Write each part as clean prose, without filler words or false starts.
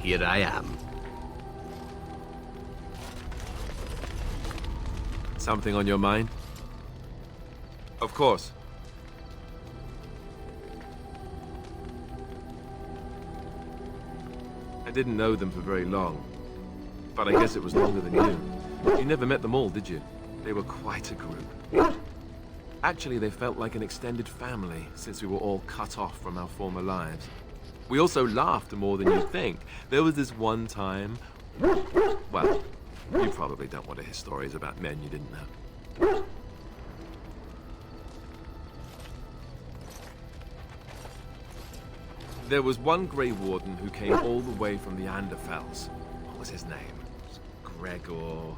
here I am. Something on your mind? Of course. I didn't know them for very long, but I guess it was longer than you. You never met them all, did you? They were quite a group. Actually, they felt like an extended family, since we were all cut off from our former lives. We also laughed more than you'd think. There was this one time... Well, you probably don't want to hear stories about men you didn't know. There was one Grey Warden who came all the way from the Anderfells. What was his name? Gregor...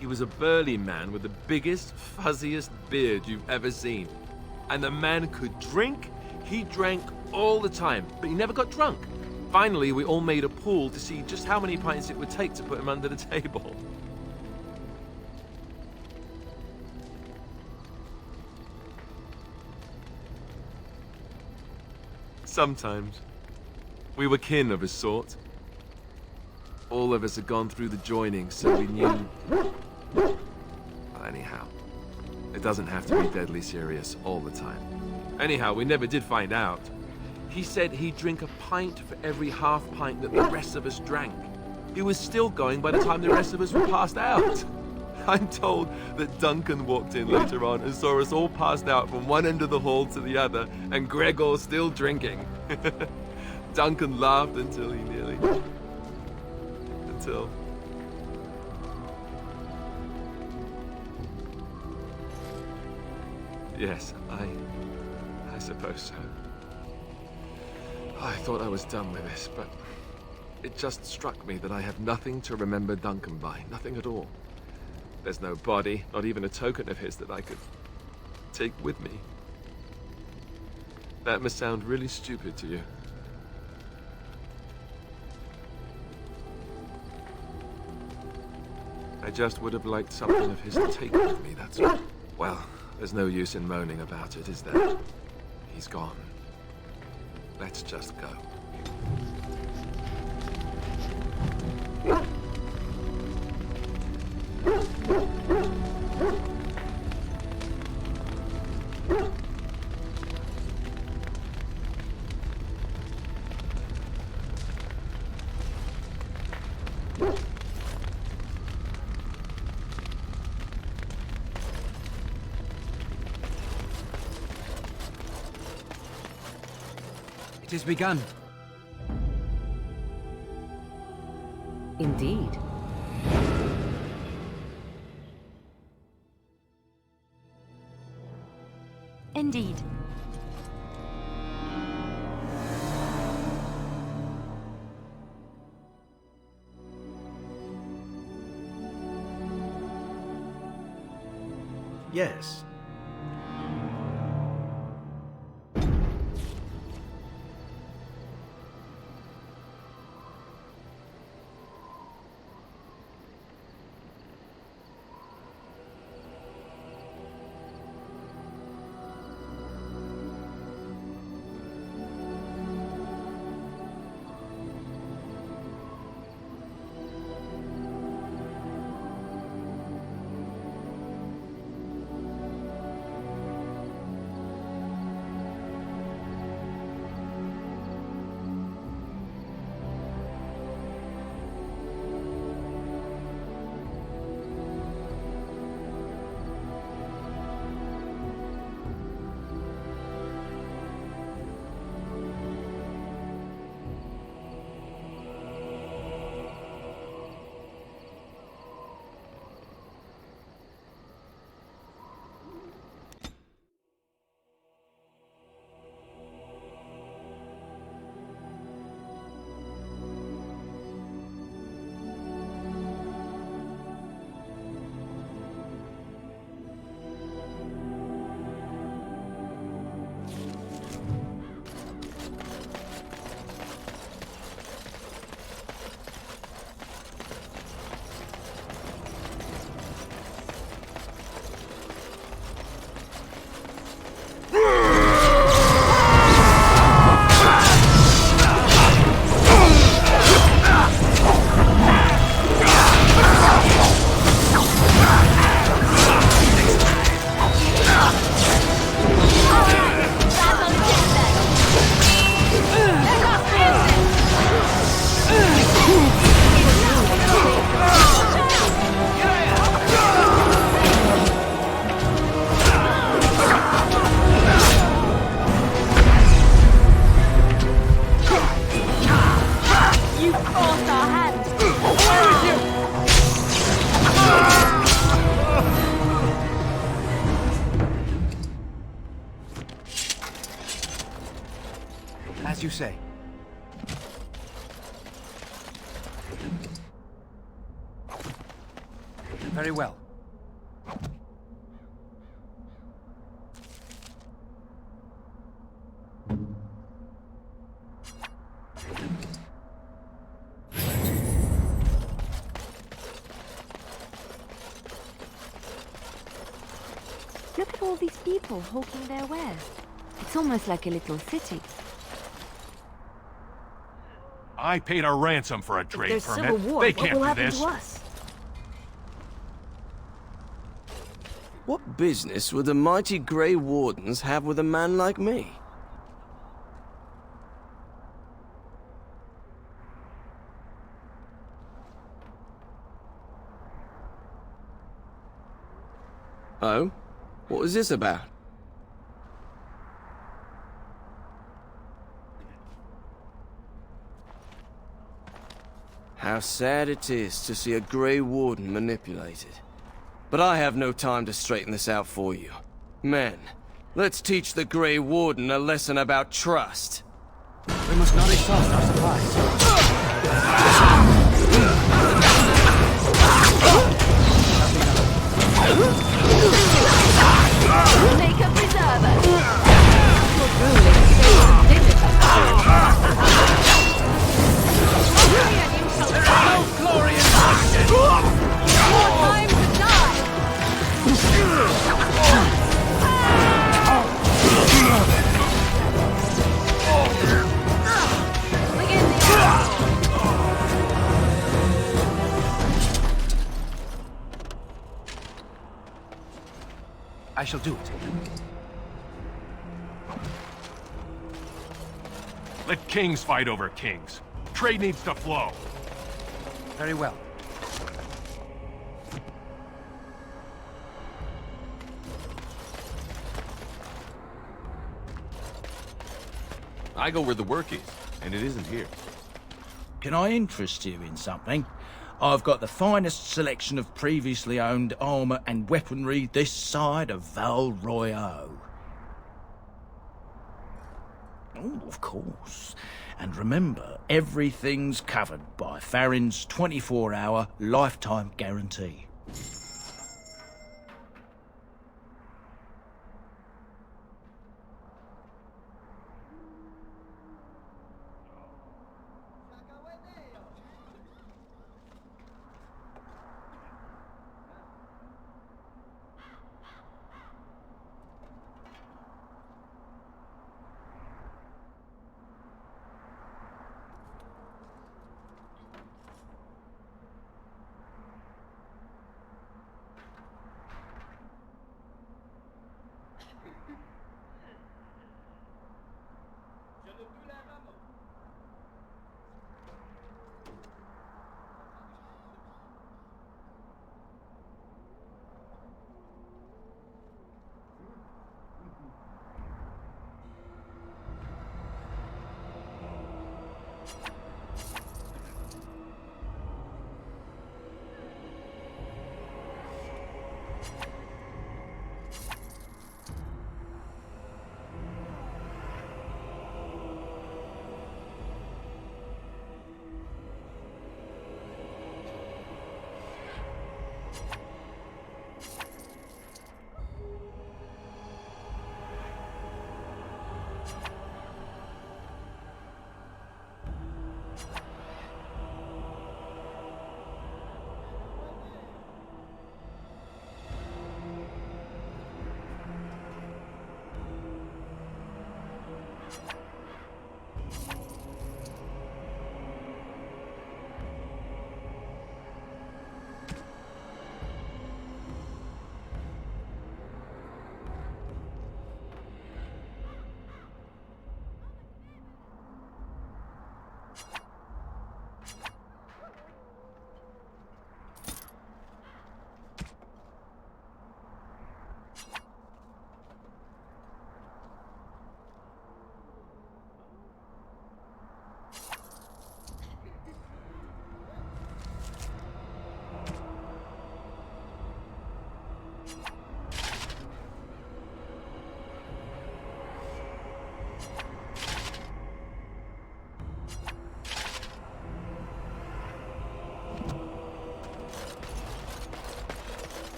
He was a burly man with the biggest, fuzziest beard you've ever seen. And the man could drink. He drank all the time, but he never got drunk. Finally, we all made a pool to see just how many pints it would take to put him under the table. Sometimes, we were kin of a sort. All of us had gone through the joining, so we knew... Well, anyhow, it doesn't have to be deadly serious all the time. Anyhow, we never did find out. He said he'd drink a pint for every half pint that the rest of us drank. He was still going by the time the rest of us were passed out. I'm told that Duncan walked in later on and saw us all passed out from one end of the hall to the other, and Gregor still drinking. Duncan laughed until he nearly... Until... Yes, I suppose so. I thought I was done with this, but it just struck me that I have nothing to remember Duncan by. Nothing at all. There's no body, not even a token of his that I could take with me. That must sound really stupid to you. I just would have liked something of his to take with me, that's all. Well, there's no use in moaning about it, is there? He's gone. Let's just go. It has begun. Indeed. Indeed. Yes. Forced our hand. As you say. Very well. Look at all these people hawking their wares. It's almost like a little city. I paid a ransom for a If trade there's permit. civil war, They what can't will do happen this. to us? What business would the mighty Grey Wardens have with a man like me? Oh? What was this about? How sad it is to see a Grey Warden manipulated. But I have no time to straighten this out for you. Men, let's teach the Grey Warden a lesson about trust. We must not exhaust our supplies. Make a preserver. Your ruling shows some dignity. Glory and fortune! More time to die. Begin the I shall do it. Let kings fight over kings. Trade needs to flow. Very well. I go where the work is, and it isn't here. Can I interest you in something? I've got the finest selection of previously owned armour and weaponry this side of Val Royeaux. Oh, of course. And remember, everything's covered by Farron's 24-hour lifetime guarantee.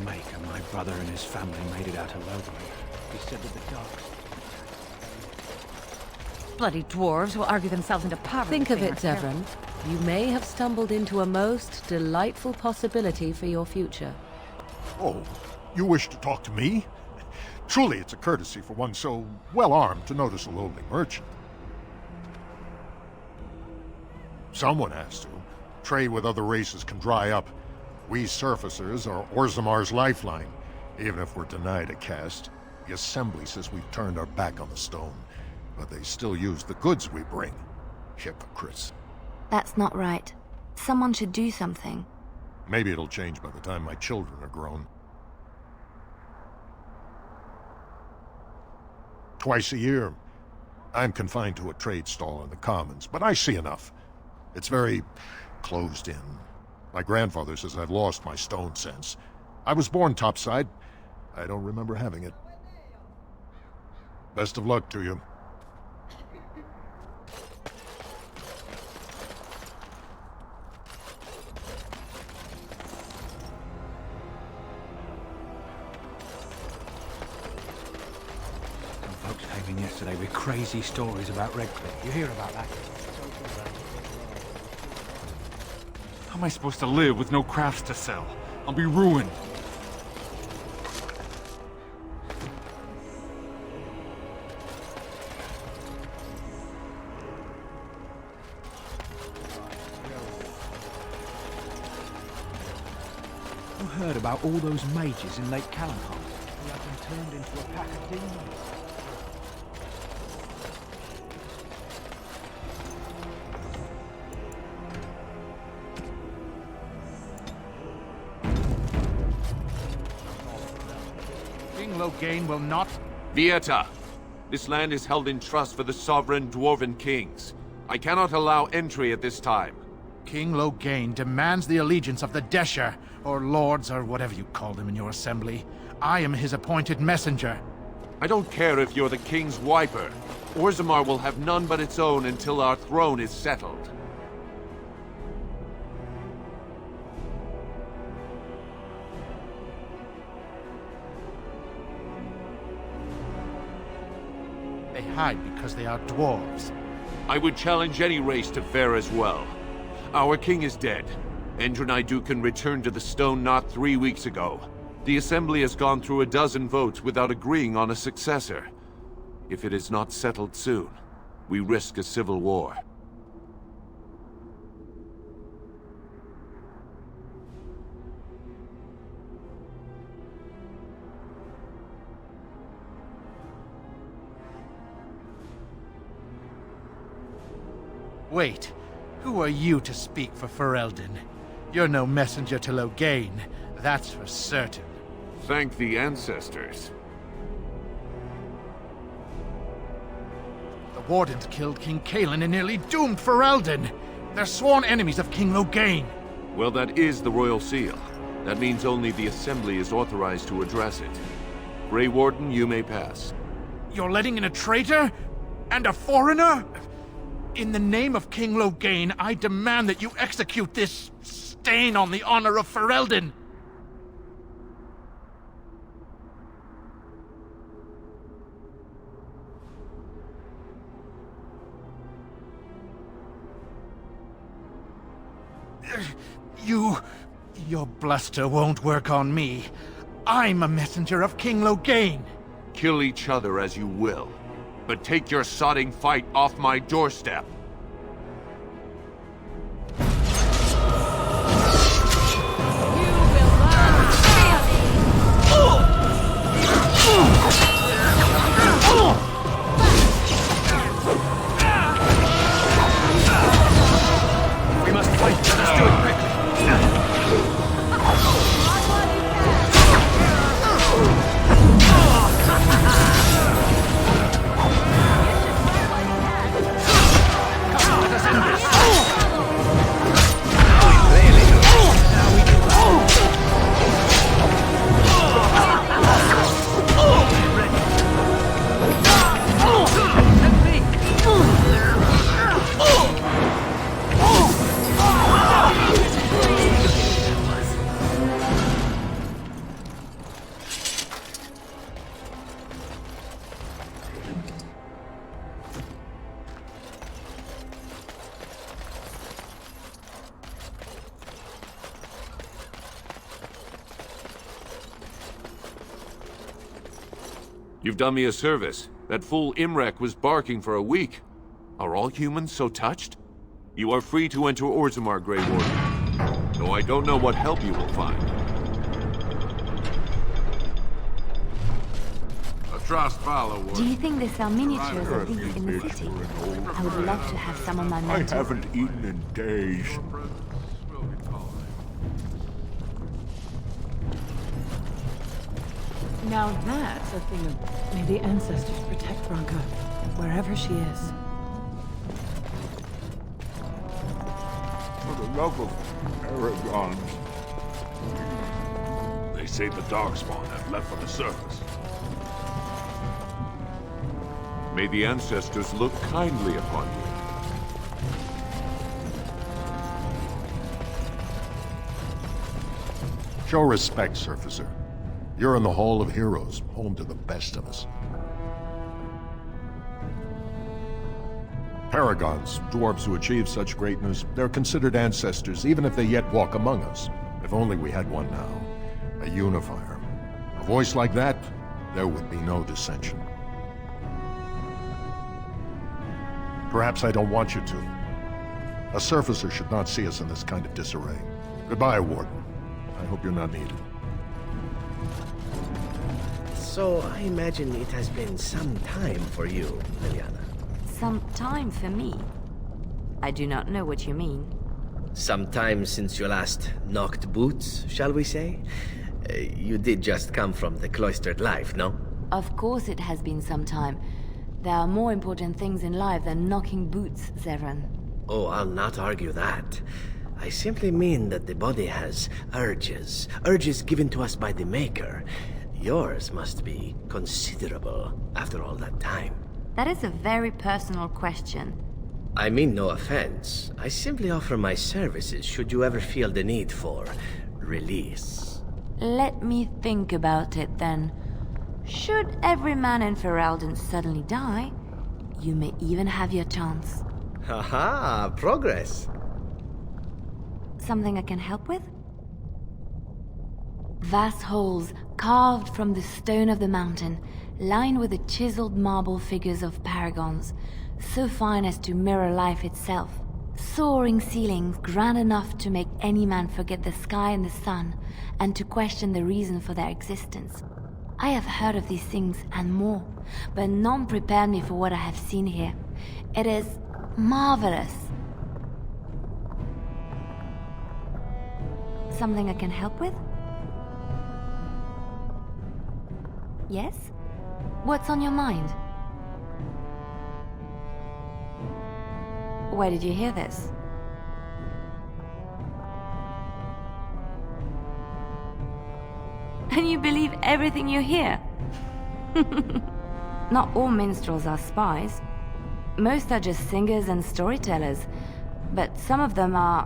Maker, my brother and his family made it out alive. He said that the dogs... Bloody dwarves will argue themselves into poverty. Think of if they it, aren't careful. Devon. You may have stumbled into a most delightful possibility for your future. Oh, you wish to talk to me? Truly, it's a courtesy for one so well-armed to notice a lowly merchant. Someone has to. Trade with other races can dry up. We surfacers are Orzahmmar's lifeline. Even if we're denied a caste, the Assembly says we've turned our back on the stone. But they still use the goods we bring. Hypocrites. That's not right. Someone should do something. Maybe it'll change by the time my children are grown. Twice a year, I'm confined to a trade stall in the Commons, but I see enough. It's very closed in. My grandfather says I've lost my stone sense. I was born topside. I don't remember having it. Best of luck to you. Some folks came in yesterday with crazy stories about Redcliffe. You hear about that? How am I supposed to live with no crafts to sell? I'll be ruined. You heard about all those mages in Lake Callanham? They have been turned into a pack of demons. King Loghain will not... Vieta! This land is held in trust for the sovereign dwarven kings. I cannot allow entry at this time. King Loghain demands the allegiance of the Desher, or lords, or whatever you call them in your assembly. I am his appointed messenger. I don't care if you're the king's wiper. Orzahmmar will have none but its own until our throne is settled. They hide because they are dwarves. I would challenge any race to fare as well. Our king is dead. Endrunai Dukan returned to the Stone Knot 3 weeks ago. The Assembly has gone through a dozen votes without agreeing on a successor. If it is not settled soon, we risk a civil war. Wait, who are you to speak for Ferelden? You're no messenger to Loghain, that's for certain. Thank the ancestors. The Wardens killed King Cailan and nearly doomed Ferelden. They're sworn enemies of King Loghain. Well, that is the Royal Seal. That means only the Assembly is authorized to address it. Grey Warden, you may pass. You're letting in a traitor? And a foreigner? In the name of King Loghain, I demand that you execute this stain on the honor of Ferelden. Your bluster won't work on me. I'm a messenger of King Loghain. Kill each other as you will, but take your sodding fight off my doorstep. We must fight. Let us do it quickly. You've done me a service. That fool Imrek was barking for a week. Are all humans so touched? You are free to enter Orzahmmar, Grey Warden. Though I don't know what help you will find. Do you think they sell miniatures of these in the city? I would love to have some on my I mantle. haven't eaten in days. Now that's a thing of... May the ancestors protect Branka, wherever she is. For the love of Paragons. They say the Darkspawn have left for the surface. May the ancestors look kindly upon you. Show respect, Surfacer. You're in the Hall of Heroes, home to the best of us. Paragons, dwarves who achieve such greatness, they're considered ancestors even if they yet walk among us. If only we had one now. A unifier. A voice like that, there would be no dissension. Perhaps I don't want you to. A Surfacer should not see us in this kind of disarray. Goodbye, Warden. I hope you're not needed. So, I imagine it has been some time for you, Liliana. Some time for me? I do not know what you mean. Some time since you last knocked boots, shall we say? You did just come from the cloistered life, no? Of course it has been some time. There are more important things in life than knocking boots, Zevran. Oh, I'll not argue that. I simply mean that the body has urges. Urges given to us by the Maker. Yours must be considerable after all that time. That is a very personal question. I mean no offense. I simply offer my services should you ever feel the need for release. Let me think about it then. Should every man in Ferelden suddenly die, you may even have your chance. Haha, progress. Something I can help with? Vast holes carved from the stone of the mountain, lined with the chiseled marble figures of paragons, so fine as to mirror life itself. Soaring ceilings grand enough to make any man forget the sky and the sun, and to question the reason for their existence. I have heard of these things and more, but none prepared me for what I have seen here. It is marvelous. Something I can help with? Yes? What's on your mind? Where did you hear this? And you believe everything you hear? Not all minstrels are spies. Most are just singers and storytellers, but some of them are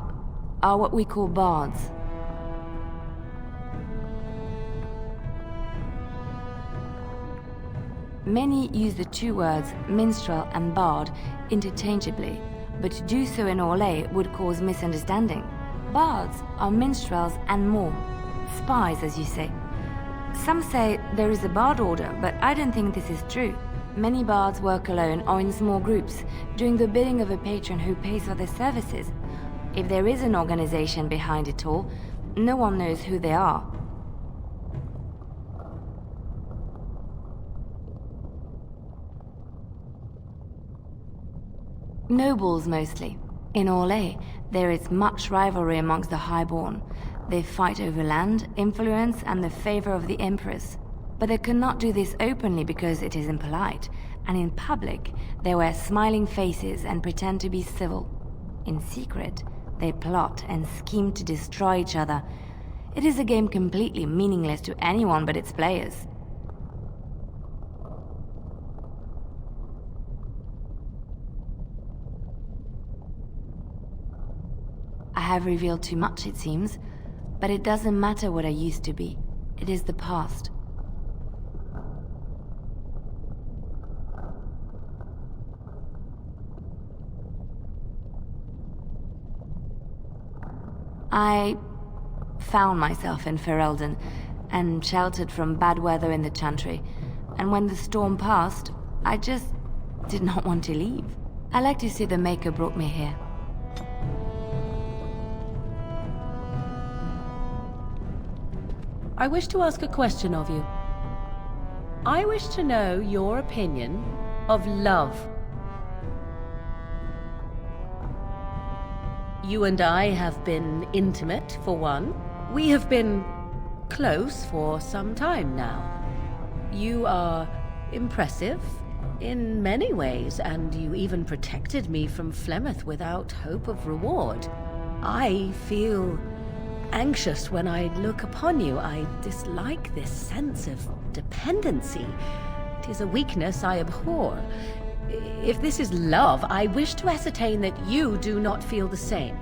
what we call bards. Many use the two words minstrel and bard interchangeably, but to do so in Orlais would cause misunderstanding. Bards are minstrels and more. Spies, as you say. Some say there is a bard order, but I don't think this is true. Many bards work alone or in small groups, doing the bidding of a patron who pays for their services. If there is an organization behind it all, no one knows who they are. Nobles, mostly. In Orlais, there is much rivalry amongst the highborn. They fight over land, influence, and the favor of the Empress. But they cannot do this openly because it is impolite, and in public, they wear smiling faces and pretend to be civil. In secret, they plot and scheme to destroy each other. It is a game completely meaningless to anyone but its players. I have revealed too much, it seems, but it doesn't matter what I used to be. It is the past. I found myself in Ferelden and sheltered from bad weather in the Chantry, and when the storm passed, I just did not want to leave. I like to say the Maker brought me here. I wish to ask a question of you. I wish to know your opinion of love. You and I have been intimate, for one. We have been close for some time now. You are impressive in many ways, and you even protected me from Flemeth without hope of reward. I feel anxious when I look upon you. I dislike this sense of dependency. It is a weakness I abhor. If this is love, I wish to ascertain that you do not feel the same.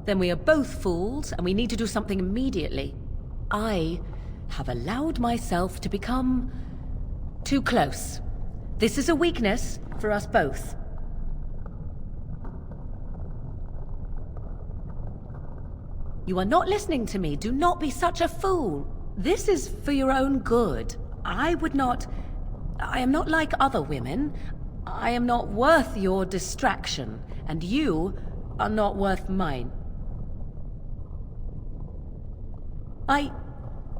Then we are both fools, and we need to do something immediately. I have allowed myself to become too close. This is a weakness for us both. You are not listening to me. Do not be such a fool. This is for your own good. I am not like other women. I am not worth your distraction, and you are not worth mine.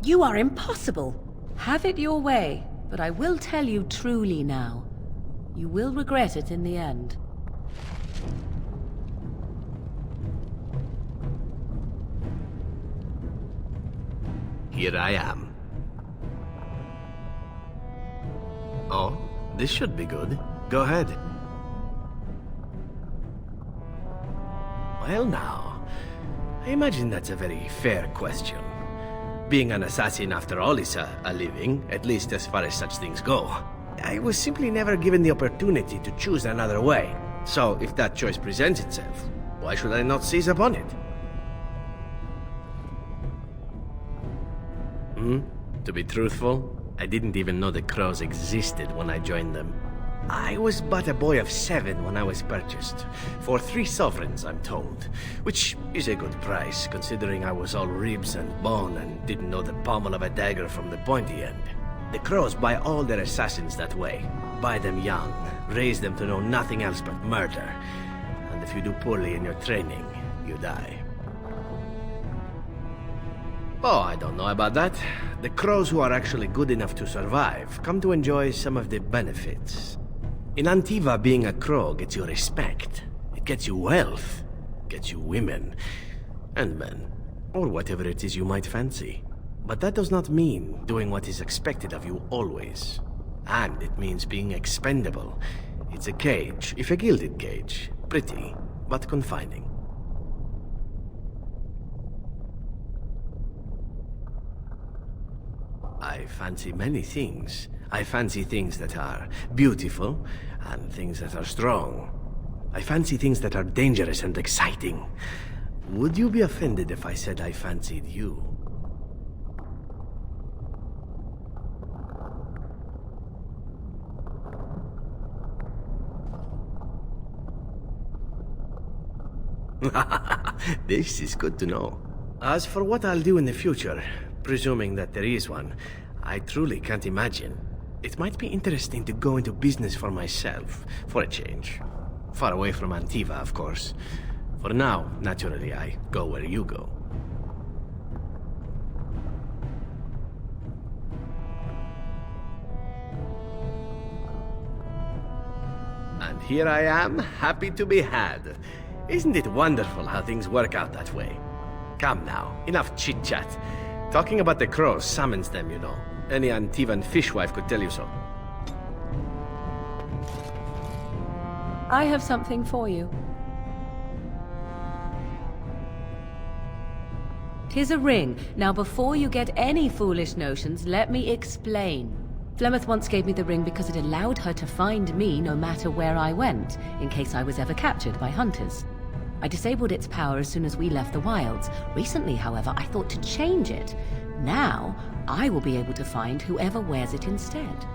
You are impossible. Have it your way, but I will tell you truly now. You will regret it in the end. Here I am. Oh, this should be good. Go ahead. Well now, I imagine that's a very fair question. Being an assassin, after all, is a living, at least as far as such things go. I was simply never given the opportunity to choose another way. So, if that choice presents itself, why should I not seize upon it? To be truthful, I didn't even know the crows existed when I joined them. I was but a boy of 7 when I was purchased, for 3 sovereigns, I'm told, which is a good price, considering I was all ribs and bone and didn't know the pommel of a dagger from the pointy end. The crows buy all their assassins that way. Buy them young, raise them to know nothing else but murder, and if you do poorly in your training, you die. Oh, I don't know about that. The crows who are actually good enough to survive come to enjoy some of the benefits. In Antiva, being a crow gets you respect. It gets you wealth. Gets you women. And men. Or whatever it is you might fancy. But that does not mean doing what is expected of you always. And it means being expendable. It's a cage, if a gilded cage. Pretty, but confining. I fancy many things. I fancy things that are beautiful, and things that are strong. I fancy things that are dangerous and exciting. Would you be offended if I said I fancied you? This is good to know. As for what I'll do in the future, presuming that there is one, I truly can't imagine. It might be interesting to go into business for myself, for a change. Far away from Antiva, of course. For now, naturally, I go where you go. And here I am, happy to be had. Isn't it wonderful how things work out that way? Come now, enough chit-chat. Talking about the crows summons them, you know. Any Antivan fishwife could tell you so. I have something for you. 'Tis a ring. Now, before you get any foolish notions, let me explain. Flemeth once gave me the ring because it allowed her to find me no matter where I went, in case I was ever captured by hunters. I disabled its power as soon as we left the wilds. Recently, however, I thought to change it. Now, I will be able to find whoever wears it instead.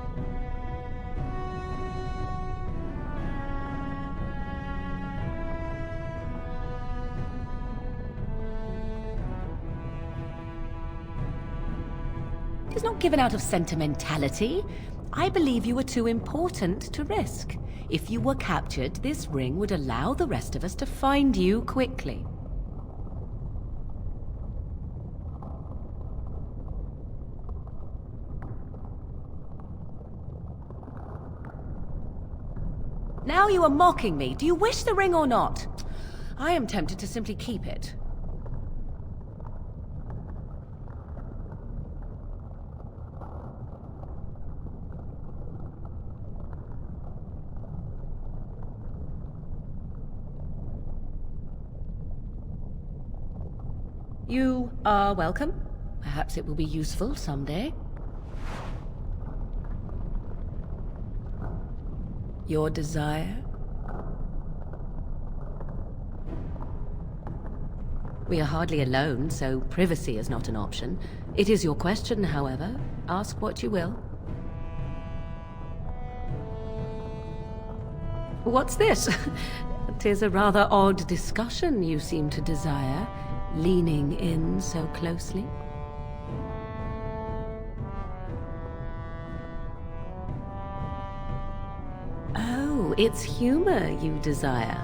It's not given out of sentimentality. I believe you were too important to risk. If you were captured, this ring would allow the rest of us to find you quickly. Now you are mocking me. Do you wish the ring or not? I am tempted to simply keep it. You are welcome. Perhaps it will be useful someday. Your desire? We are hardly alone, so privacy is not an option. It is your question, however. Ask what you will. What's this? 'Tis a rather odd discussion you seem to desire, leaning in so closely. Oh, it's humor you desire.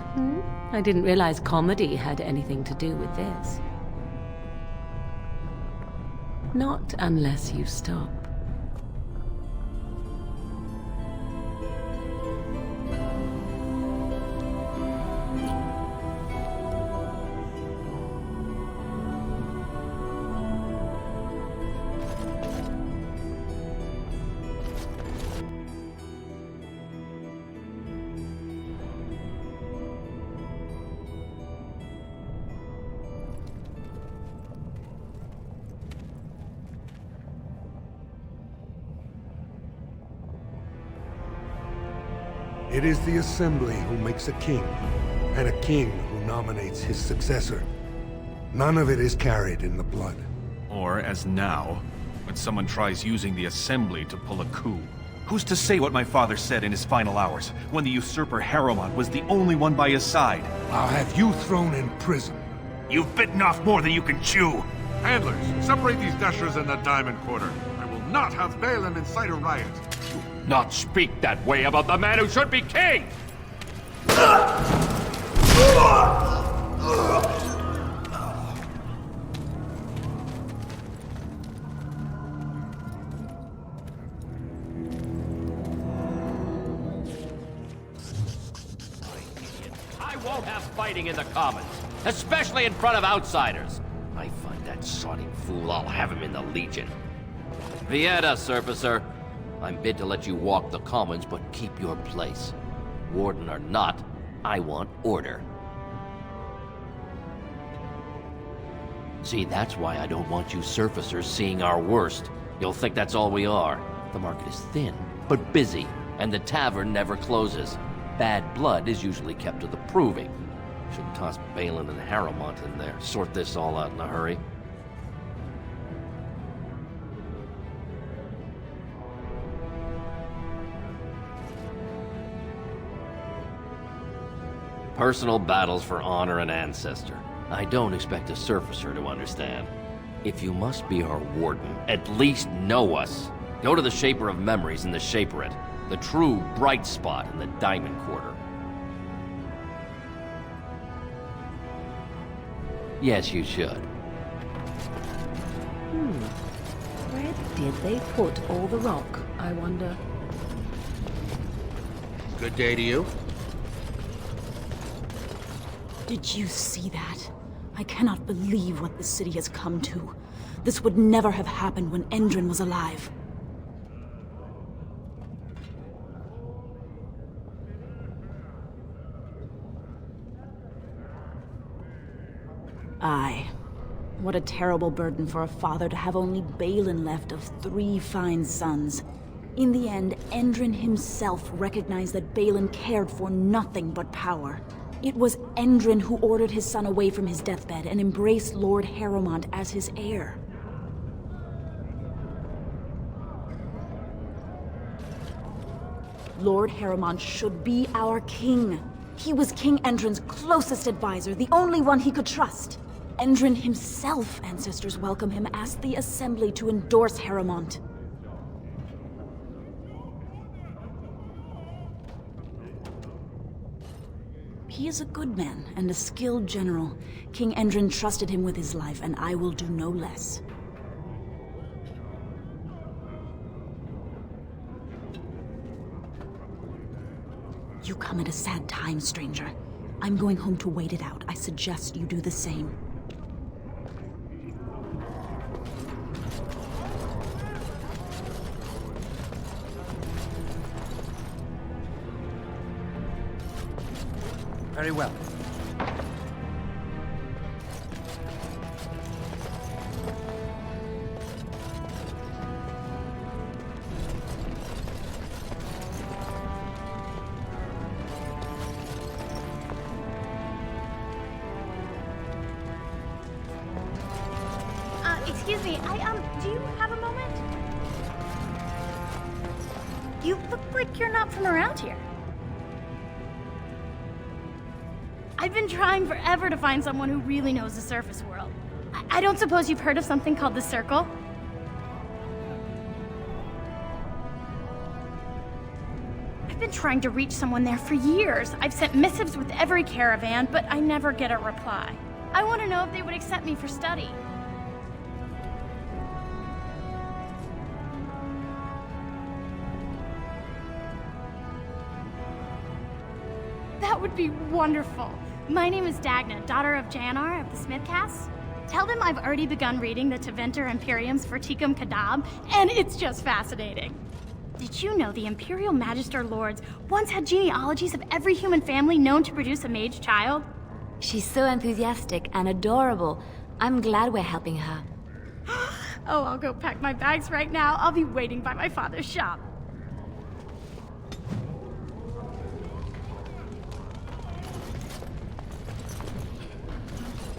I didn't realize comedy had anything to do with this. Not unless you stop. It is the Assembly who makes a king, and a king who nominates his successor. None of it is carried in the blood. Or, as now, when someone tries using the Assembly to pull a coup. Who's to say what my father said in his final hours, when the usurper Harrowmont was the only one by his side? I'll have you thrown in prison. You've bitten off more than you can chew. Handlers, separate these dashers in the Diamond Quarter. I will not have Balin incite a riot. Not speak that way about the man who should be king! I won't have fighting in the Commons, especially in front of outsiders. I find that sodding fool, I'll have him in the Legion. Vieta, Surfacer. I'm bid to let you walk the Commons, but keep your place. Warden or not, I want order. See, that's why I don't want you surfacers seeing our worst. You'll think that's all we are. The market is thin, but busy, and the tavern never closes. Bad blood is usually kept to the proving. Should toss Balin and Harrowmont in there, sort this all out in a hurry. Personal battles for honor and ancestor. I don't expect a surfacer to understand. If you must be our warden, at least know us. Go to the Shaper of Memories in the Shaperate, the true bright spot in the Diamond Quarter. Yes, you should. Where did they put all the rock, I wonder? Good day to you. Did you see that? I cannot believe what this city has come to. This would never have happened when Endrin was alive. Aye. What a terrible burden for a father to have only Balin left of 3 fine sons. In the end, Endrin himself recognized that Balin cared for nothing but power. It was Endrin who ordered his son away from his deathbed and embraced Lord Harrowmont as his heir. Lord Harrowmont should be our king. He was King Endrin's closest advisor, the only one he could trust. Endrin himself, ancestors welcome him, asked the Assembly to endorse Harrowmont. He is a good man and a skilled general. King Endrin trusted him with his life, and I will do no less. You come at a sad time, stranger. I'm going home to wait it out. I suggest you do the same. Very well. Excuse me, do you have a moment? You look like you're not from around here. I've been trying forever to find someone who really knows the surface world. I don't suppose you've heard of something called the Circle? I've been trying to reach someone there for years. I've sent missives with every caravan, but I never get a reply. I want to know if they would accept me for study. That would be wonderful. My name is Dagna, daughter of Janar of the Smithcast. Tell them I've already begun reading the Teventer Imperium's Verticum Kadab, and it's just fascinating. Did you know the Imperial Magister Lords once had genealogies of every human family known to produce a mage child? She's so enthusiastic and adorable. I'm glad we're helping her. Oh, I'll go pack my bags right now. I'll be waiting by my father's shop.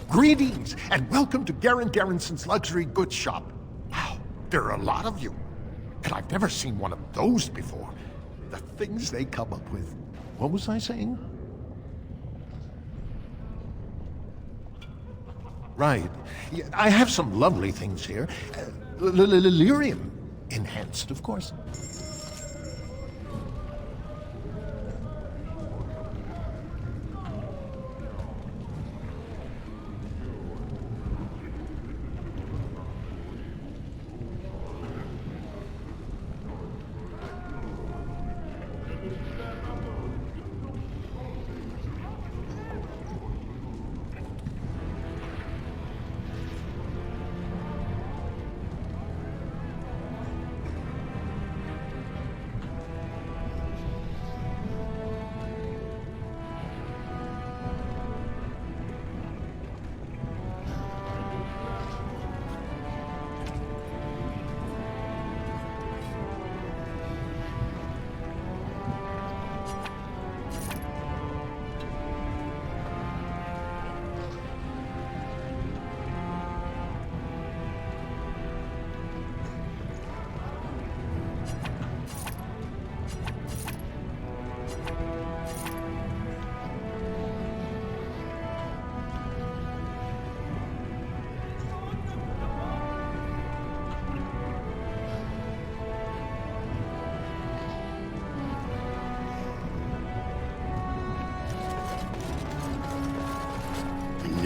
Greetings, and welcome to Garen Garrison's luxury goods shop. Wow, there are a lot of you. And I've never seen one of those before. The things they come up with. What was I saying? Right. Yeah, I have some lovely things here. Lyrium enhanced, of course.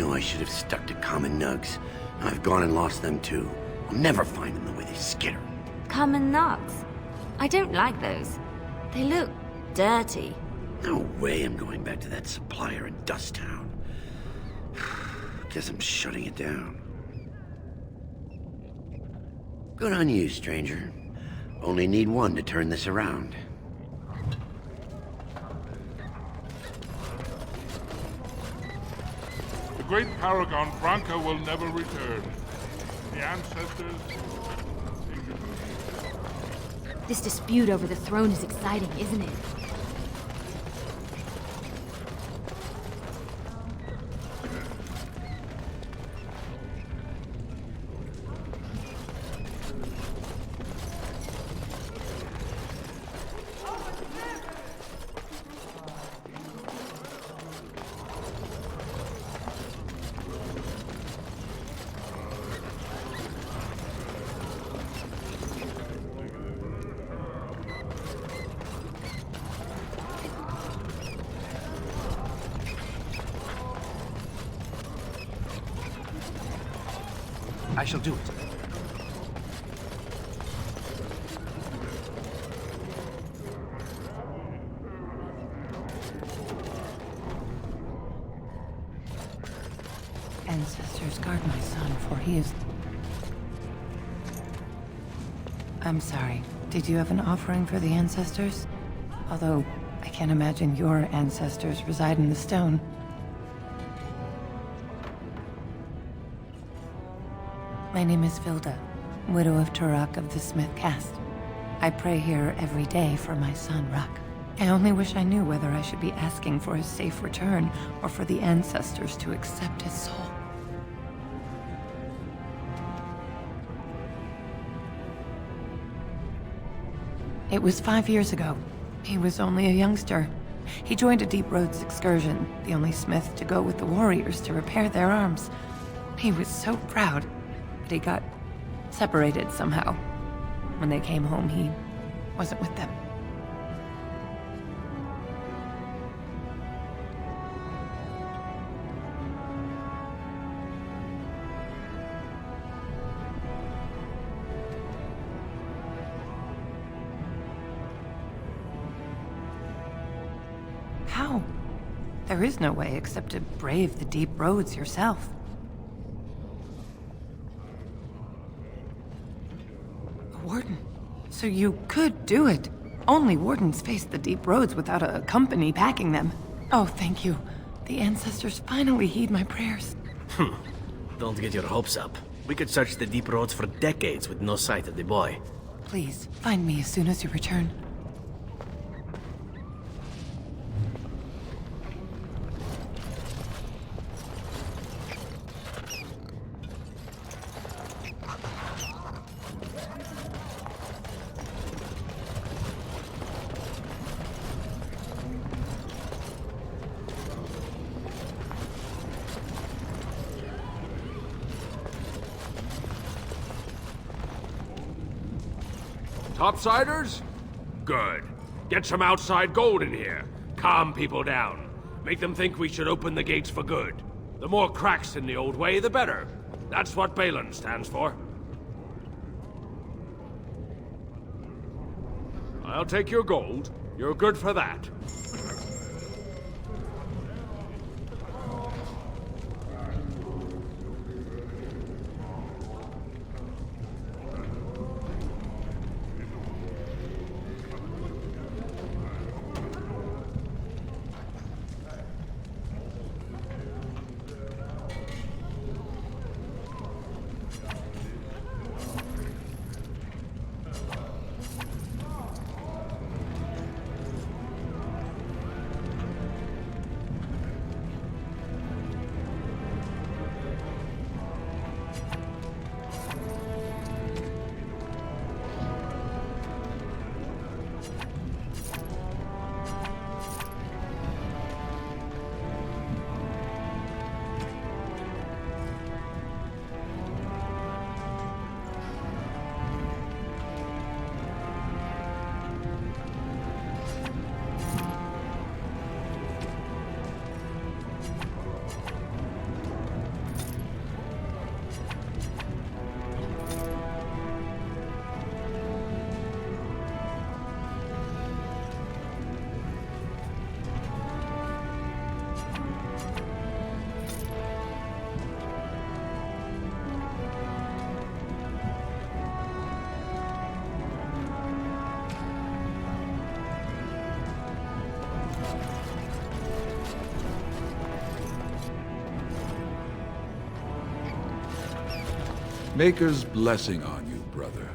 I should have stuck to common nugs. I've gone and lost them too. I'll never find them the way they skitter. Common nugs? I don't like those. They look dirty. No way I'm going back to that supplier in Dust Town. Guess I'm shutting it down. Good on you, stranger. Only need one to turn this around. The great paragon Branka will never return. The ancestors... This dispute over the throne is exciting, isn't it? I shall do it. Ancestors, guard my son, for he is... I'm sorry. Did you have an offering for the ancestors? Although, I can't imagine your ancestors reside in the stone. My name is Vilda, widow of Turok of the Smith caste. I pray here every day for my son, Rock. I only wish I knew whether I should be asking for his safe return or for the ancestors to accept his soul. It was 5 years ago. He was only a youngster. He joined a Deep Roads excursion, the only smith to go with the warriors to repair their arms. He was so proud, but he got separated somehow. When they came home, he wasn't with them. How? There is no way except to brave the deep roads yourself. A warden? So you could do it. Only wardens face the deep roads without a company backing them. Oh, thank you. The ancestors finally heed my prayers. Don't get your hopes up. We could search the deep roads for decades with no sight of the boy. Please, find me as soon as you return. Topsiders? Good. Get some outside gold in here. Calm people down. Make them think we should open the gates for good. The more cracks in the old way, the better. That's what Balin stands for. I'll take your gold. You're good for that. Maker's blessing on you, brother.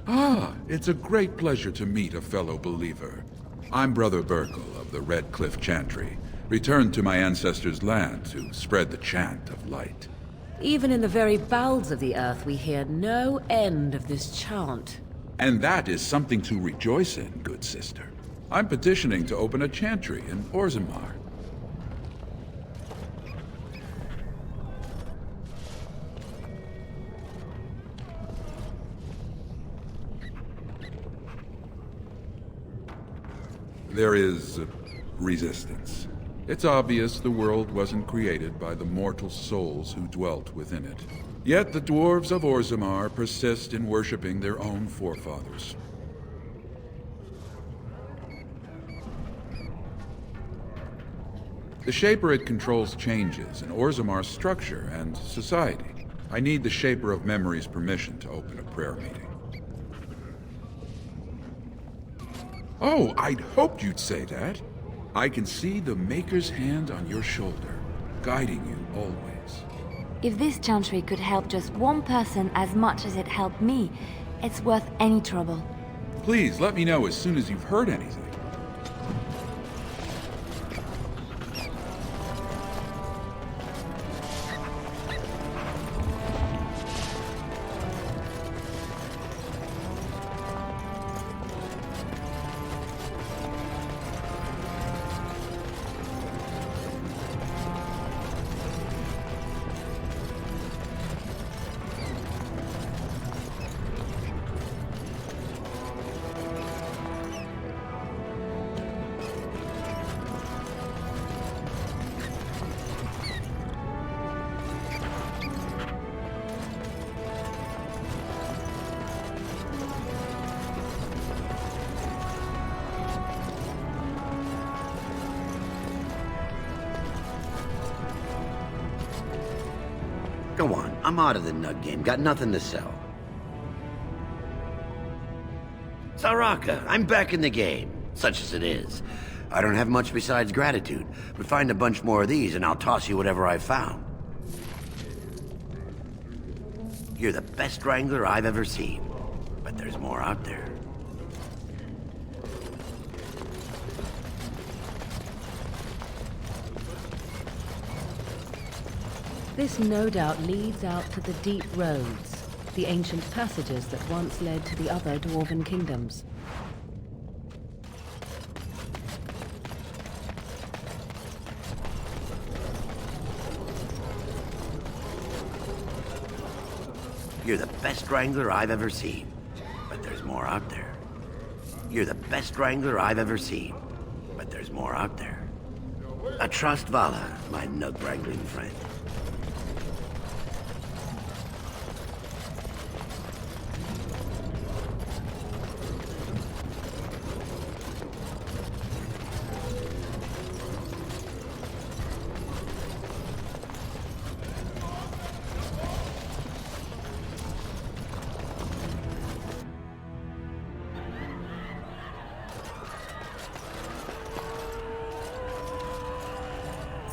Ah, it's a great pleasure to meet a fellow believer. I'm Brother Burkle of the Red Cliff Chantry, returned to my ancestors' land to spread the chant of light. Even in the very bowels of the earth, we hear no end of this chant. And that is something to rejoice in, good sister. I'm petitioning to open a chantry in Orzahmmar. There is resistance. It's obvious the world wasn't created by the mortal souls who dwelt within it. Yet the dwarves of Orzahmmar persist in worshipping their own forefathers. The Shaper controls changes in Orzammar's structure and society. I need the Shaper of Memory's permission to open a prayer meeting. Oh, I'd hoped you'd say that. I can see the Maker's hand on your shoulder, guiding you always. If this chantry could help just one person as much as it helped me, it's worth any trouble. Please let me know as soon as you've heard anything. Go on, I'm out of the nug game. Got nothing to sell. Saraka, I'm back in the game, such as it is. I don't have much besides gratitude, but find a bunch more of these and I'll toss you whatever I've found. You're the best wrangler I've ever seen, but there's more out there. This no doubt leads out to the deep roads, the ancient passages that once led to the other dwarven kingdoms. You're the best wrangler I've ever seen, but there's more out there. You're the best wrangler I've ever seen, but there's more out there. I trust Vala, my nug wrangling friend.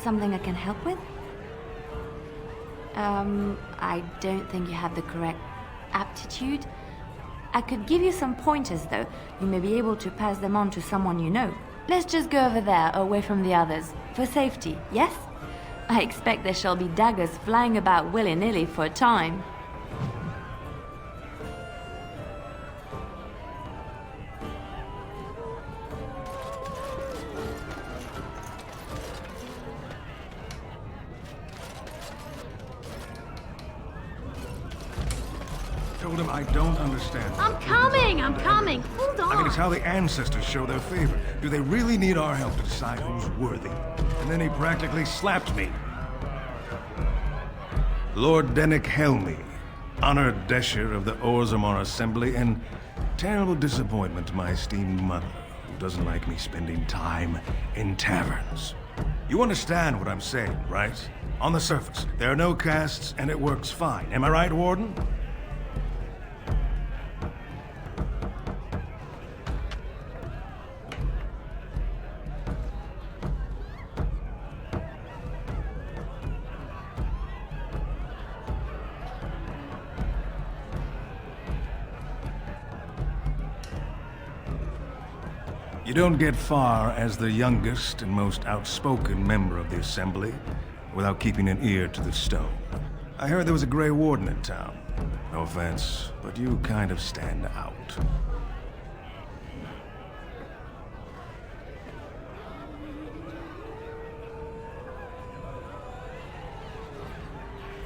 Something I can help with? I don't think you have the correct aptitude. I could give you some pointers, though. You may be able to pass them on to someone you know. Let's just go over there, away from the others. For safety, yes? I expect there shall be daggers flying about willy-nilly for a time. Told him I don't understand. I'm coming! Hold on! I mean, it's how the ancestors show their favor. Do they really need our help to decide who's worthy? And then he practically slapped me. Lord Dennick Helmi, honored Desher of the Orzahmmar Assembly, and terrible disappointment to my esteemed mother, who doesn't like me spending time in taverns. You understand what I'm saying, right? On the surface, there are no castes, and it works fine. Am I right, Warden? You don't get far as the youngest and most outspoken member of the Assembly without keeping an ear to the stone. I heard there was a Grey Warden in town. No offense, but you kind of stand out.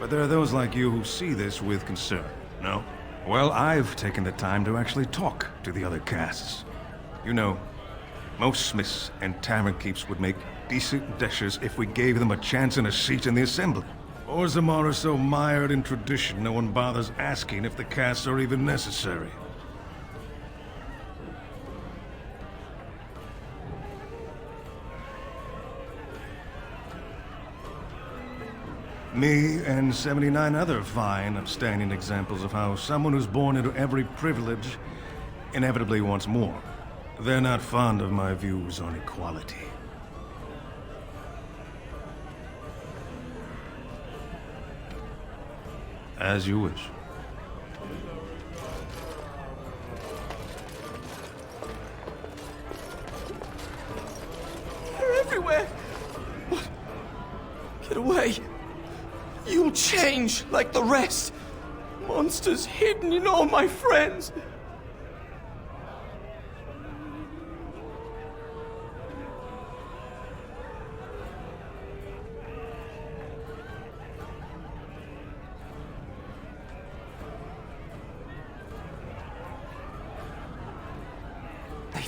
But there are those like you who see this with concern, no? Well, I've taken the time to actually talk to the other castes. You know, Most smiths and tavern keeps would make decent dashers if we gave them a chance and a seat in the assembly. Orzahmmar is so mired in tradition, no one bothers asking if the casts are even necessary. Me and 79 other fine, upstanding examples of how someone who's born into every privilege inevitably wants more. They're not fond of my views on equality. As you wish. They're everywhere! What? Get away! You'll change like the rest! Monsters hidden in all my friends!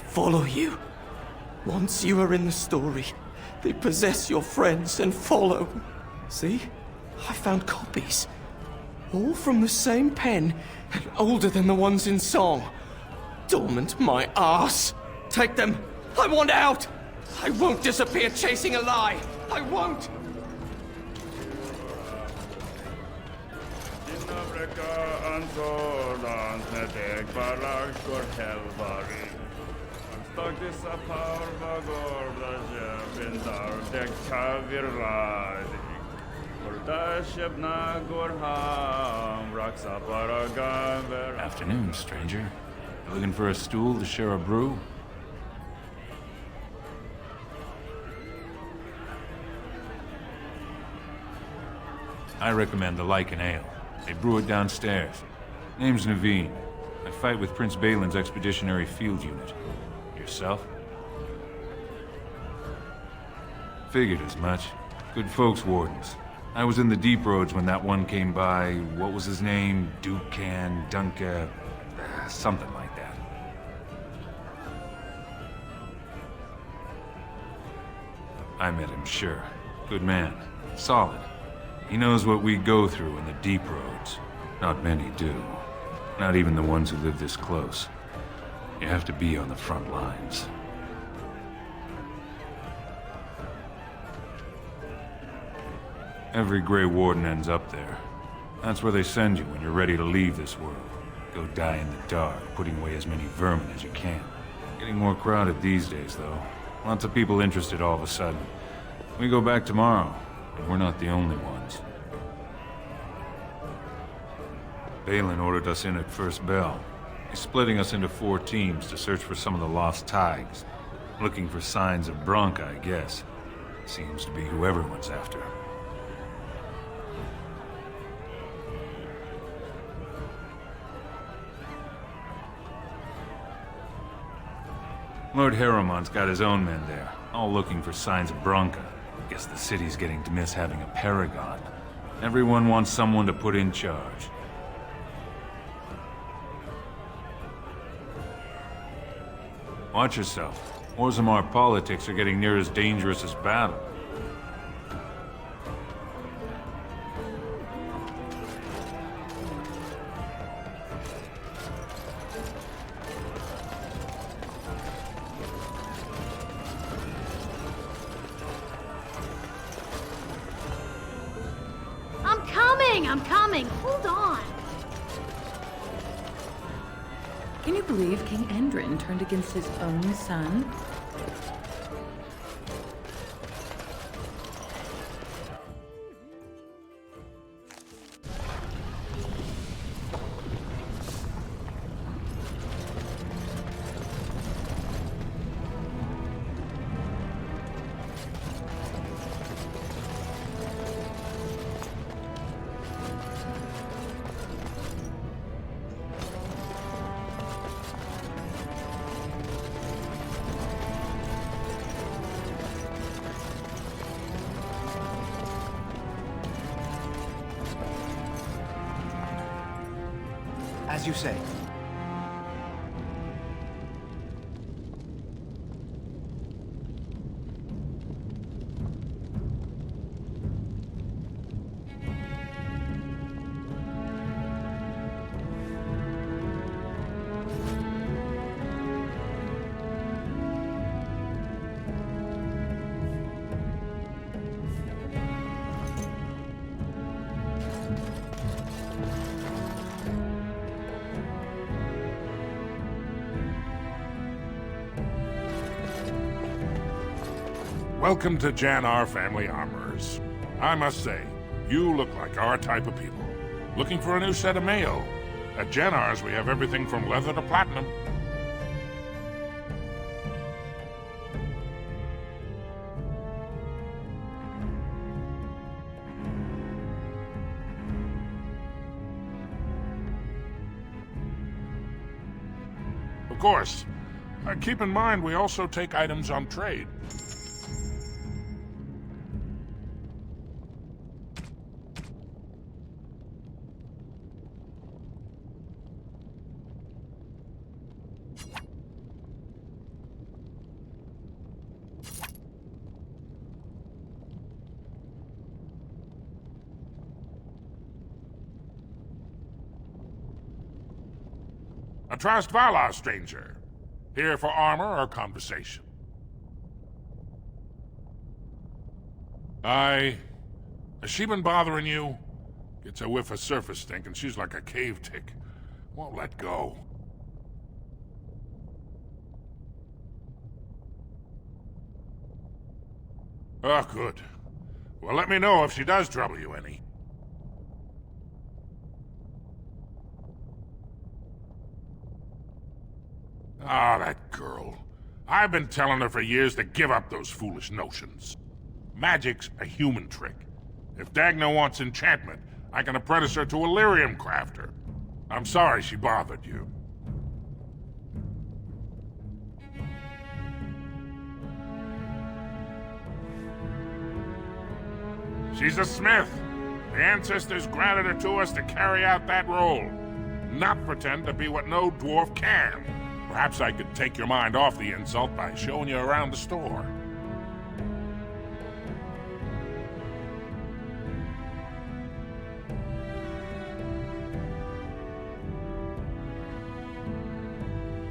Follow you. Once you are in the story, they possess your friends and follow. See? I found copies. All from the same pen, and older than the ones in song. Dormant my arse. Take them. I want out. I won't disappear chasing a lie. I won't. Afternoon, stranger. You looking for a stool to share a brew? I recommend the Lycan Ale. They brew it downstairs. Name's Naveen. I fight with Prince Balin's Expeditionary Field Unit. Yourself? Figured as much. Good folks, Wardens. I was in the deep roads when that one came by. What was his name? Dukan, Dunka... something like that. I met him, sure. Good man. Solid. He knows what we go through in the deep roads. Not many do. Not even the ones who live this close. You have to be on the front lines. Every Grey Warden ends up there. That's where they send you when you're ready to leave this world. Go die in the dark, putting away as many vermin as you can. Getting more crowded these days, though. Lots of people interested all of a sudden. We go back tomorrow, and we're not the only ones. Balin ordered us in at first bell. He's splitting us into 4 teams to search for some of the lost Tigers. Looking for signs of Bronca, I guess. Seems to be who everyone's after. Lord Harriman's got his own men there, all looking for signs of Bronca. Guess the city's getting to miss having a paragon. Everyone wants someone to put in charge. Watch yourself. Orzahmmar politics are getting near as dangerous as battle. I'm coming! Hold on! Can you believe King Endrin turned against his own son? As you say. Welcome to Jan.R. Family Armorers. I must say, you look like our type of people. Looking for a new set of mail? At Jan.R.'s, we have everything from leather to platinum. Of course. Keep in mind, we also take items on trade. Atrast Vala, stranger. Here for armor or conversation? Has she been bothering you? Gets a whiff of surface stink and she's like a cave tick. Won't let go. Oh, good. Well, let me know if she does trouble you any. Ah, that girl. I've been telling her for years to give up those foolish notions. Magic's a human trick. If Dagna wants enchantment, I can apprentice her to a lyrium crafter. I'm sorry she bothered you. She's a smith. The ancestors granted her to us to carry out that role. Not pretend to be what no dwarf can. Perhaps I could take your mind off the insult by showing you around the store.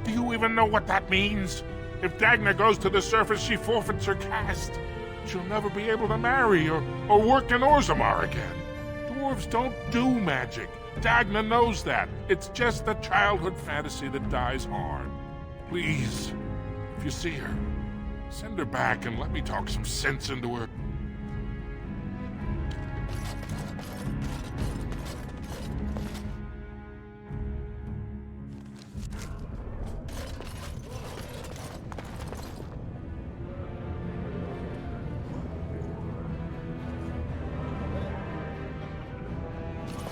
Do you even know what that means? If Dagna goes to the surface, she forfeits her caste. She'll never be able to marry or work in Orzahmmar again. Dwarves don't do magic. Dagna knows that. It's just a childhood fantasy that dies hard. Please, if you see her, send her back and let me talk some sense into her.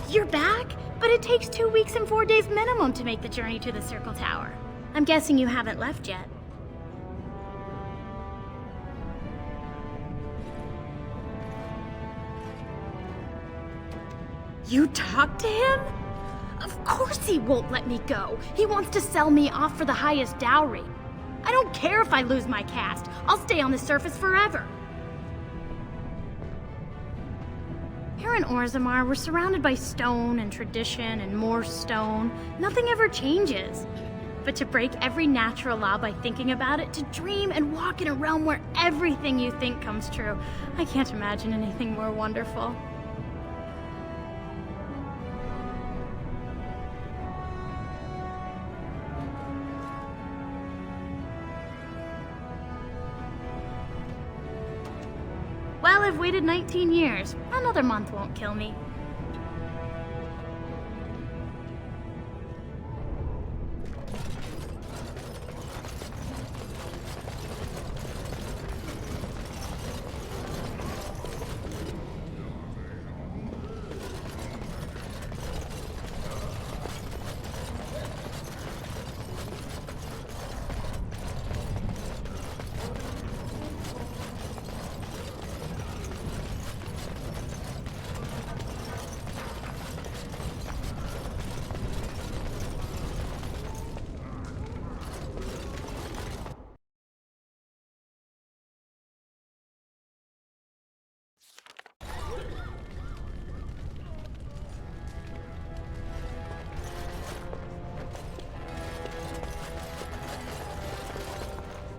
You're back? But it takes 2 weeks and 4 days minimum to make the journey to the Circle Tower. I'm guessing you haven't left yet. You talked to him? Of course he won't let me go. He wants to sell me off for the highest dowry. I don't care if I lose my caste. I'll stay on the surface forever. Here in Orzahmmar, we're surrounded by stone and tradition and more stone. Nothing ever changes. But to break every natural law by thinking about it, to dream and walk in a realm where everything you think comes true, I can't imagine anything more wonderful. Well, I've waited 19 years. Another month won't kill me.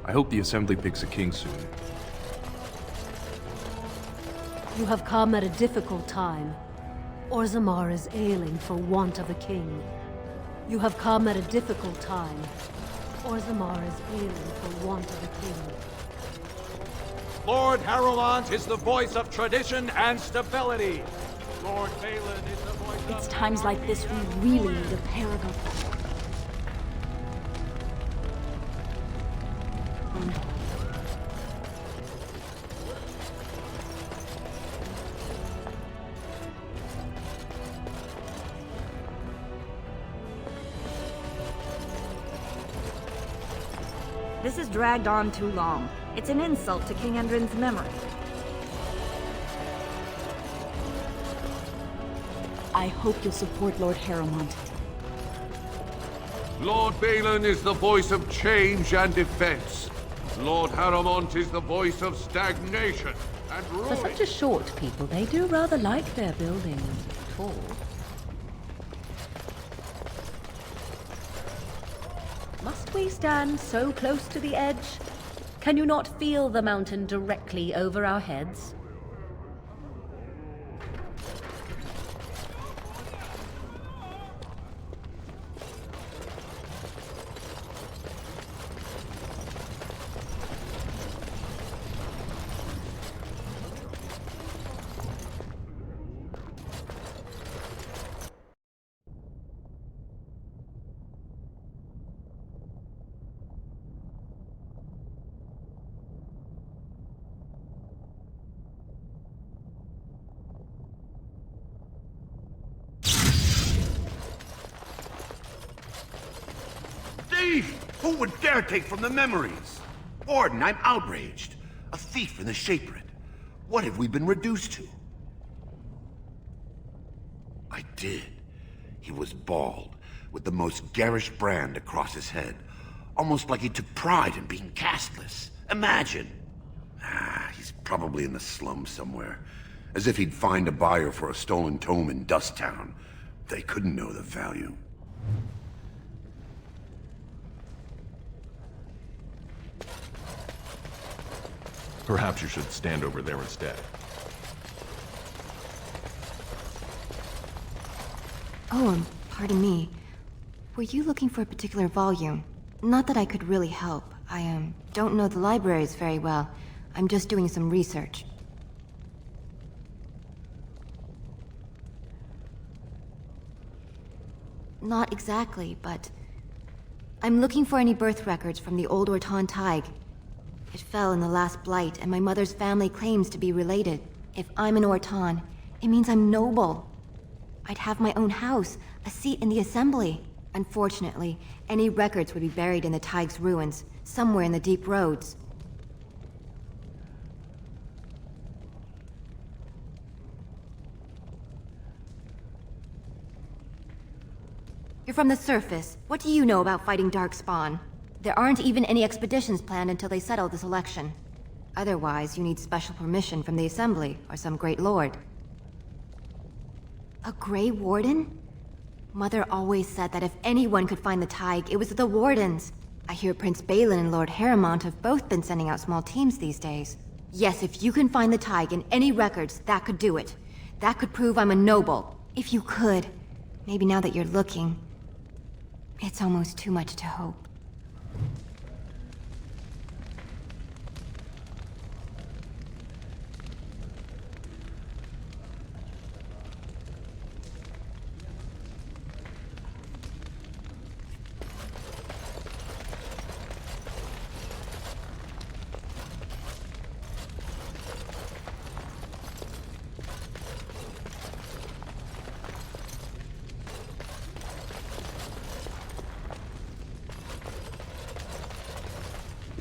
I hope the Assembly picks a king soon. You have come at a difficult time. Orzahmmar is ailing for want of a king. You have come at a difficult time. Orzahmmar is ailing for want of a king. Lord Harrowmont is the voice of tradition and stability. Lord Balin is the voice of... It's times like this we really need a paragon. This has dragged on too long. It's an insult to King Endrin's memory. I hope you'll support Lord Harrowmont. Lord Balin is the voice of change and defense. Lord Harrowmont is the voice of stagnation and ruin. For such a short people, they do rather like their buildings tall. Must we stand so close to the edge? Can you not feel the mountain directly over our heads? Who would dare take from the memories? Warden, I'm outraged. A thief in the Shaperate. What have we been reduced to? I did. He was bald, with the most garish brand across his head. Almost like he took pride in being castless. Imagine! He's probably in the slums somewhere. As if he'd find a buyer for a stolen tome in Dust Town. They couldn't know the value. Perhaps you should stand over there instead. Oh, pardon me. Were you looking for a particular volume? Not that I could really help. I, don't know the libraries very well. I'm just doing some research. Not exactly, but... I'm looking for any birth records from the old Orton Tig. It fell in the last blight, and my mother's family claims to be related. If I'm an Orton, it means I'm noble. I'd have my own house, a seat in the Assembly. Unfortunately, any records would be buried in the Tig's ruins, somewhere in the deep roads. You're from the surface. What do you know about fighting Darkspawn? There aren't even any expeditions planned until they settle this election. Otherwise, you need special permission from the Assembly or some great lord. A Grey Warden? Mother always said that if anyone could find the Tig, it was the Wardens. I hear Prince Balin and Lord Harrowmont have both been sending out small teams these days. Yes, if you can find the Tig in any records, that could do it. That could prove I'm a noble. If you could. Maybe now that you're looking, it's almost too much to hope.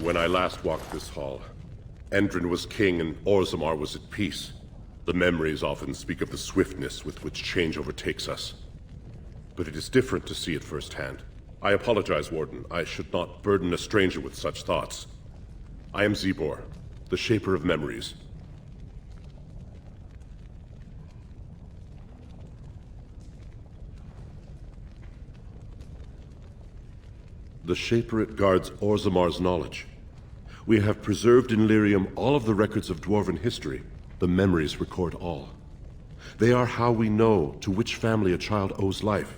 When I last walked this hall, Endrin was king and Orzahmmar was at peace. The memories often speak of the swiftness with which change overtakes us. But it is different to see it firsthand. I apologize, Warden. I should not burden a stranger with such thoughts. I am Zebor, the Shaper of Memories. The Shaperate guards Orzammar's knowledge. We have preserved in Lyrium all of the records of Dwarven history. The memories record all. They are how we know to which family a child owes life,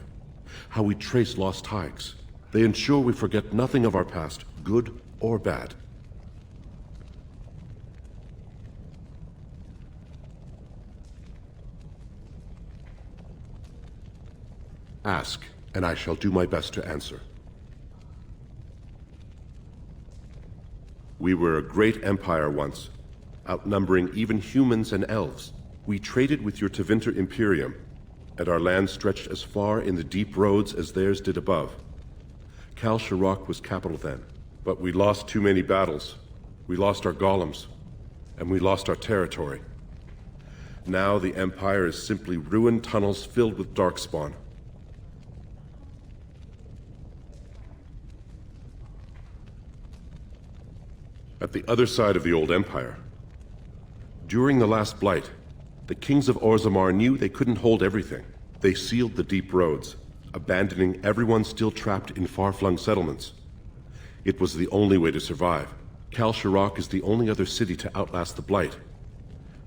how we trace lost Tigs. They ensure we forget nothing of our past, good or bad. Ask, and I shall do my best to answer. We were a great empire once, outnumbering even humans and elves. We traded with your Tevinter Imperium, and our land stretched as far in the deep roads as theirs did above. Kal Sharok was capital then, but we lost too many battles. We lost our golems, and we lost our territory. Now the Empire is simply ruined tunnels filled with darkspawn. At the other side of the old Empire, during the last Blight, the kings of Orzahmmar knew they couldn't hold everything. They sealed the deep roads, abandoning everyone still trapped in far-flung settlements. It was the only way to survive. Kal Sharok is the only other city to outlast the Blight.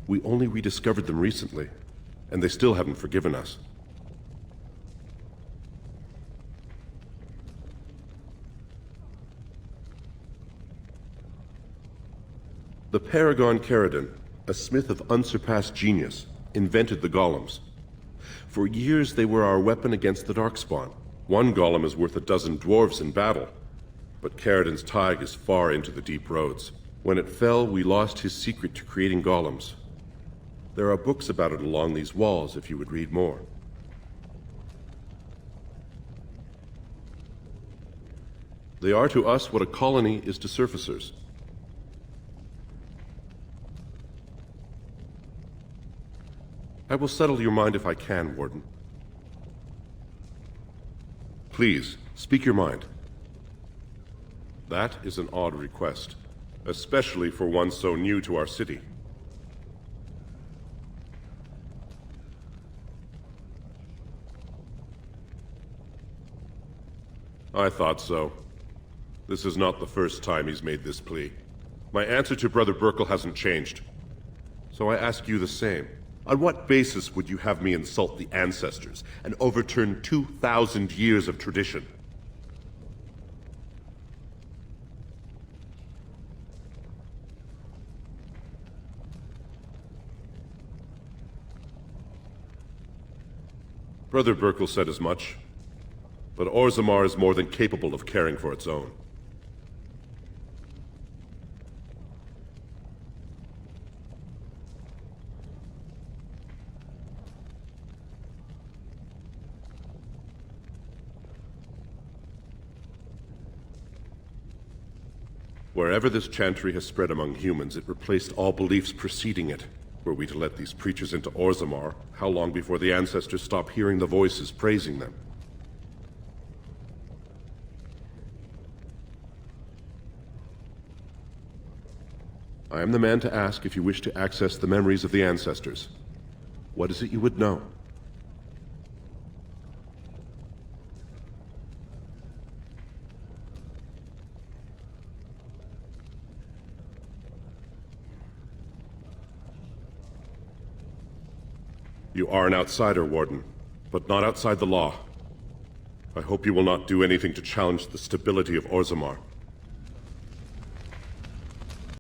We only rediscovered them recently, and they still haven't forgiven us. The Paragon Caridon, a smith of unsurpassed genius, invented the golems. For years they were our weapon against the Darkspawn. One golem is worth a dozen dwarves in battle, but Caridon's tide is far into the deep roads. When it fell, we lost his secret to creating golems. There are books about it along these walls if you would read more. They are to us what a colony is to surfacers. I will settle your mind if I can, Warden. Please, speak your mind. That is an odd request, especially for one so new to our city. I thought so. This is not the first time he's made this plea. My answer to Brother Burkle hasn't changed. So I ask you the same. On what basis would you have me insult the ancestors and overturn 2,000 years of tradition? Brother Burkle said as much, but Orzahmmar is more than capable of caring for its own. Wherever this chantry has spread among humans, it replaced all beliefs preceding it. Were we to let these preachers into Orzahmmar, how long before the ancestors stop hearing the voices praising them? I am the man to ask if you wish to access the memories of the ancestors. What is it you would know? You are an outsider, Warden, but not outside the law. I hope you will not do anything to challenge the stability of Orzahmmar.